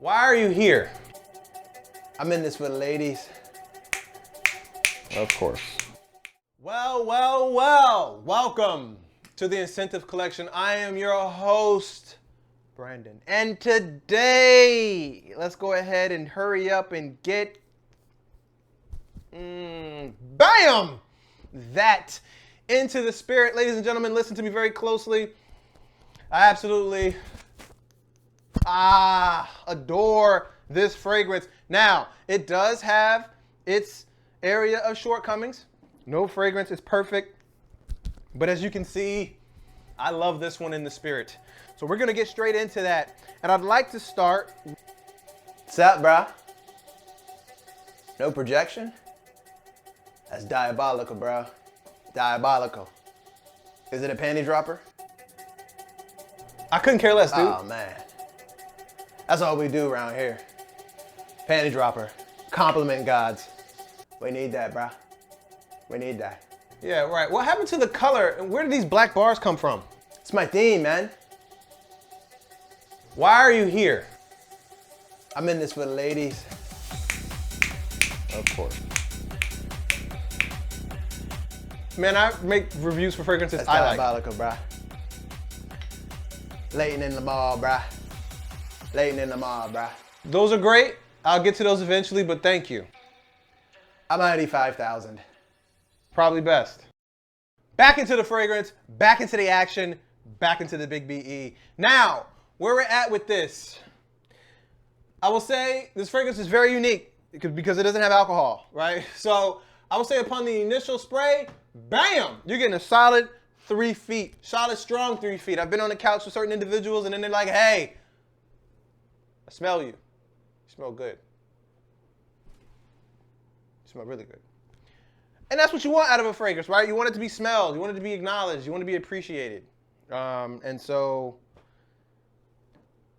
Why are you here? I'm in this for the ladies. Of course. Well, well, well. Welcome to the InScentive Collection. I am your host, Brandon. And today, let's go ahead and hurry up and get, bam! That into the spirit. Ladies and gentlemen, listen to me very closely. I absolutely adore this fragrance. Now, it does have its area of shortcomings. No fragrance is perfect. But as you can see, I love this one in the spirit. So we're going to get straight into that. And I'd like to start. What's up, bro? No projection? That's diabolical, bro. Diabolical. Is it a panty dropper? I couldn't care less, dude. Oh, man. That's all we do around here. Panty dropper. Compliment gods. We need that, bro. We need that. Yeah, right. What happened to the color? And where did these black bars come from? It's my theme, man. Why are you here? I'm in this for the ladies. Of course. Man, I make reviews for fragrances That's I like. diabolical, bruh. Layton in the mall, bruh. Layton in the mall, bruh. Those are great. I'll get to those eventually, but thank you. I'm 95,000. Probably best. Back into the fragrance, back into the action, back into the big BE. Now, where we're at with this, I will say this fragrance is very unique because it doesn't have alcohol, right? So I will say upon the initial spray, bam, you're getting a solid 3 feet, solid strong 3 feet. I've been on the couch with certain individuals and then they're like, hey, I smell you. You smell good. You smell really good. And that's what you want out of a fragrance, right? You want it to be smelled. You want it to be acknowledged. You want it to be appreciated. And so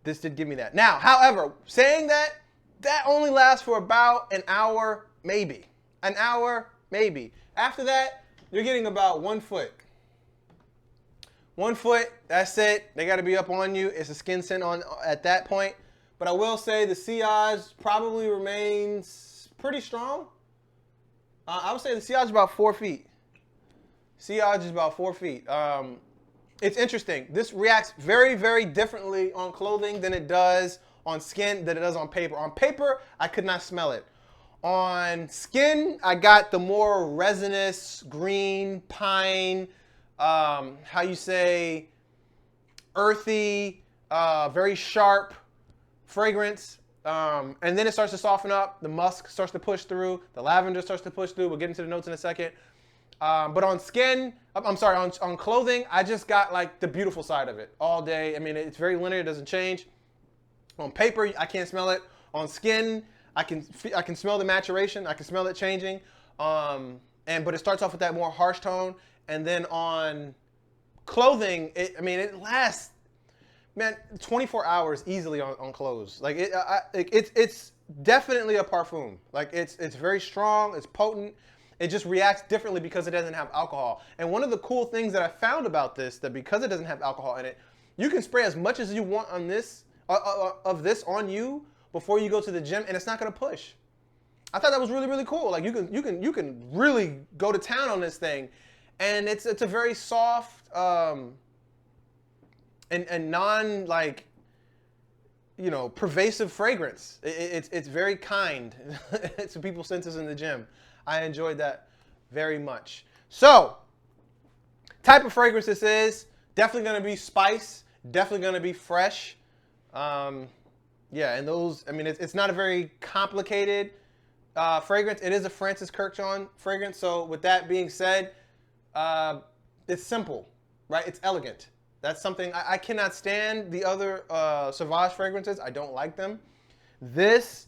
this did give me that. Now, however, saying that, that only lasts for about an hour, maybe. An hour, maybe. After that, you're getting about 1 foot. 1 foot, that's it. They got to be up on you. It's a skin scent on at that point. But I will say the sillage probably remains pretty strong. I would say the sillage is about 4 feet. Sillage is about 4 feet. It's interesting. This reacts very, very differently on clothing than it does on skin, than it does on paper. On paper, I could not smell it. On skin, I got the more resinous, green, pine, how you say, earthy, very sharp fragrance. And then it starts to soften up. The musk starts to push through. The lavender starts to push through. We'll get into the notes in a second. But on skin, on clothing, I just got like the beautiful side of it all day. I mean, it's very linear. It doesn't change. On paper, I can't smell it. On skin, I can smell the maturation. I can smell it changing. But it starts off with that more harsh tone. And then on clothing, it lasts, man, 24 hours easily on clothes. Like it's definitely a parfum. Like it's very strong. It's potent. It just reacts differently because it doesn't have alcohol. And one of the cool things that I found about this, that because it doesn't have alcohol in it, you can spray as much as you want on this of this on you before you go to the gym, and it's not gonna push. I thought that was really, really cool. Like you can really go to town on this thing, and it's a very soft and non pervasive fragrance. It's very kind to people's senses in the gym. I enjoyed that very much. So, type of fragrance this is, definitely gonna be spice, definitely gonna be fresh. Yeah, and those, it's not a very complicated fragrance. It is a Francis Kurkdjian fragrance. So with that being said, it's simple, right? It's elegant. That's something, I cannot stand the other Sauvage fragrances. I don't like them. This,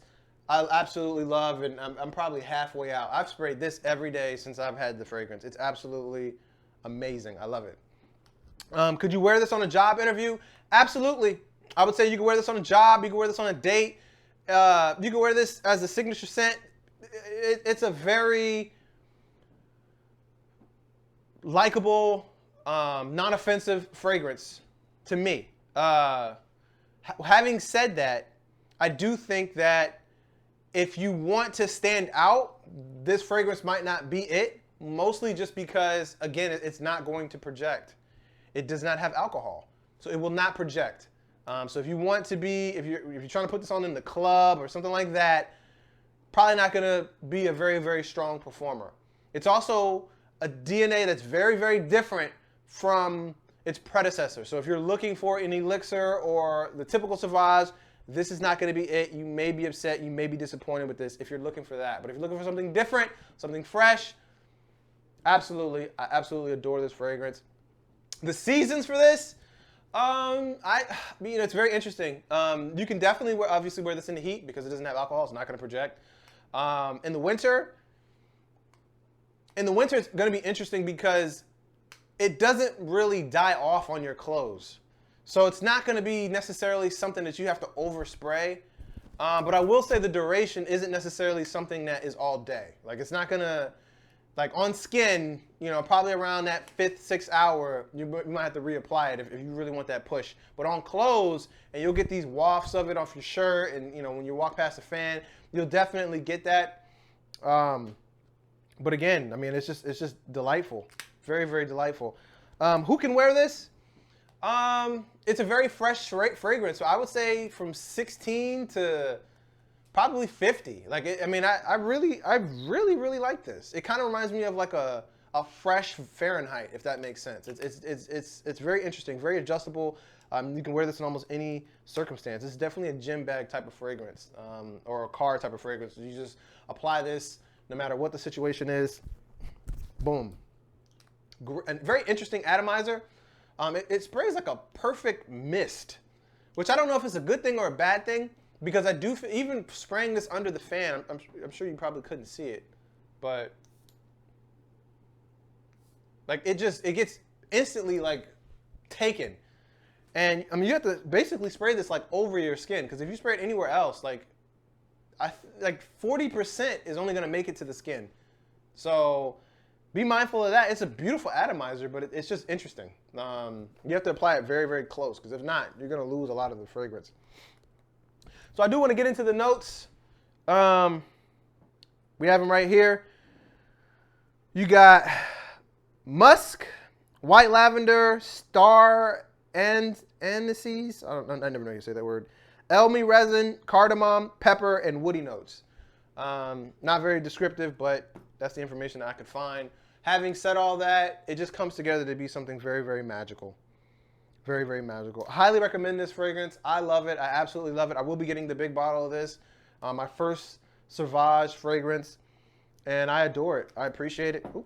I absolutely love, and I'm probably halfway out. I've sprayed this every day since I've had the fragrance. It's absolutely amazing. I love it. Could you wear this on a job interview? Absolutely. I would say you can wear this on a job. You can wear this on a date. You can wear this as a signature scent. It's a very likable, non-offensive fragrance to me. Having said that, I do think that if you want to stand out, this fragrance might not be it, mostly just because, again, it's not going to project. It does not have alcohol, so it will not project. So if you want to be, if you're trying to put this on in the club or something like that, probably not going to be a very, very strong performer. It's also a DNA that's very, very different from its predecessor. So if you're looking for an elixir or the typical Sauvage, this is not going to be it. You may be upset. You may be disappointed with this if you're looking for that. But if you're looking for something different, something fresh, absolutely, I absolutely adore this fragrance. The seasons for this, it's very interesting. You can definitely obviously wear this in the heat because it doesn't have alcohol. It's not going to project. In the winter, it's going to be interesting because it doesn't really die off on your clothes. So it's not going to be necessarily something that you have to overspray. But I will say the duration isn't necessarily something that is all day. Like it's not going to, like on skin, probably around that 5th, 6th hour, you might have to reapply it if you really want that push. But on clothes, and you'll get these wafts of it off your shirt, and when you walk past a fan, you'll definitely get that. But again, I mean, it's just delightful, very, very delightful. Who can wear this? It's a very fresh fragrance, so I would say from 16 to probably 50. Like, I really like this. It kind of reminds me of like a fresh Fahrenheit, if that makes sense. It's very interesting, very adjustable. You can wear this in almost any circumstance. It's definitely a gym bag type of fragrance, or a car type of fragrance. You just apply this no matter what the situation is. Boom. A very interesting atomizer. It sprays like a perfect mist, which I don't know if it's a good thing or a bad thing, because I do, even spraying this under the fan, I'm sure you probably couldn't see it, but like it gets instantly like taken. And I mean, you have to basically spray this like over your skin, because if you spray it anywhere else, like 40% is only going to make it to the skin. So be mindful of that. It's a beautiful atomizer, but it's just interesting. You have to apply it very, very close, because if not, you're going to lose a lot of the fragrance. So I do want to get into the notes. We have them right here. You got musk, white lavender, star anise. I never know how you say that word. Elmi resin, cardamom, pepper, and woody notes. Not very descriptive, but that's the information that I could find. Having said all that, it just comes together to be something very, very magical. Very, very magical. Highly recommend this fragrance. I love it. I absolutely love it. I will be getting the big bottle of this. My first Sauvage fragrance, and I adore it. I appreciate it. Ooh.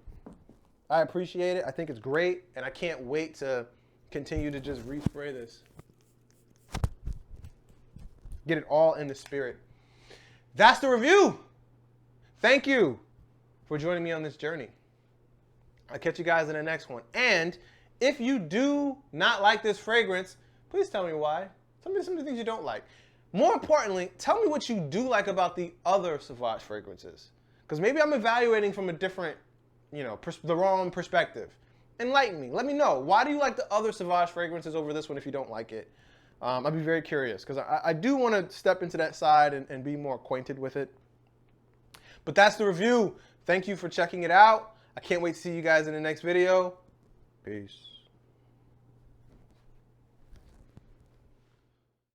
I appreciate it. I think it's great, and I can't wait to continue to just respray this. Get it all in the spirit. That's the review. Thank you for joining me on this journey. I'll catch you guys in the next one. And if you do not like this fragrance, please tell me why. Tell me some of the things you don't like. More importantly, tell me what you do like about the other Sauvage fragrances. Because maybe I'm evaluating from a different, the wrong perspective. Enlighten me. Let me know. Why do you like the other Sauvage fragrances over this one if you don't like it? I'd be very curious, because I do want to step into that side and be more acquainted with it. But that's the review. Thank you for checking it out. I can't wait to see you guys in the next video. Peace.